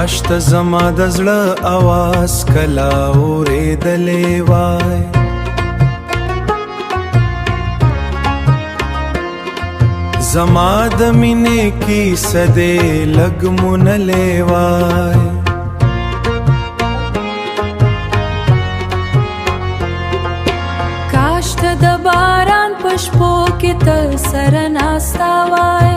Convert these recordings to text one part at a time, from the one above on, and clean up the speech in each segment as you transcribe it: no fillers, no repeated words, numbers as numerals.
کاش ته زما د زړه اواز کلا اورېدلې وای زما د مینې کیسه دې لږ منلې وای کاش ته د باران په شپو کې تر سره ناسته وای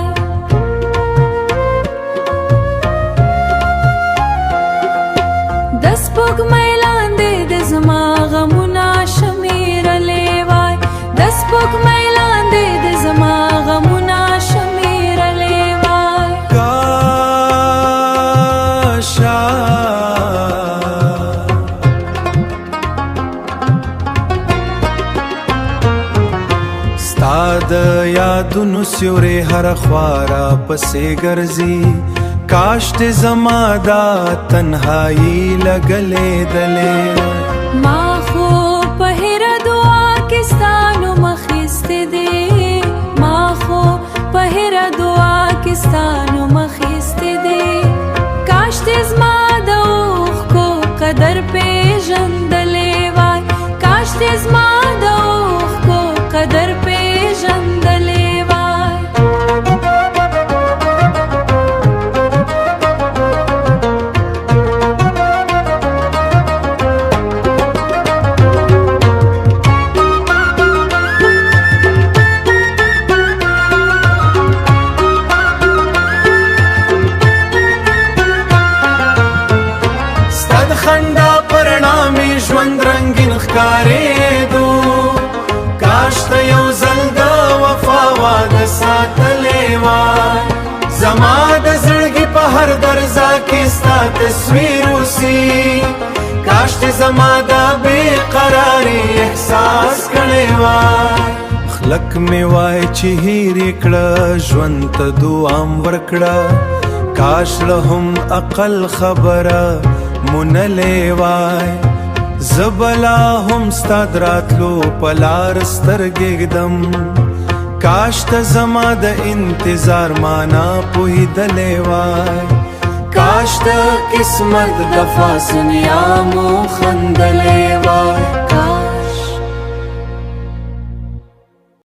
د سپوږمۍ لاندې د زما غمونه شمېرلې وای د سپوږمۍ لاندې د زما غمونه شمېرلې وای کاشا ستا د یادونو سیورې هره خوا را پسې ګرځي کاش ته زما دا تنهایی لګلې دلې ما خو په هره دعا کې ستا نوم اخیستی دی ما خو په هره دعا کې ستا نوم اخیستی دی کاش ته زما د اوښکو قدر پیژندلې وای کاش ته زما د اوښکو قدر پیژندلې وای خندا پرنا می ژوند رنگین ښکارېدو کاش ته یو ځل د وفا واده ساتلې وای زما د زړګي په هر درزا کې ستا تصویر اوسي کاش ته زما دا بېقراري احساس کړی وای خلک مې وای چې هېرې کړه ژوند ته دوام ورکړه کاش له هم عقل خبره منلې وای زبلا هم ستا د راتلو په لار سترګې ږدم کاش ته زما د انتظار معنا پوهېدلې وای کاش ته قسمت د فاصنیا مو خندلې وای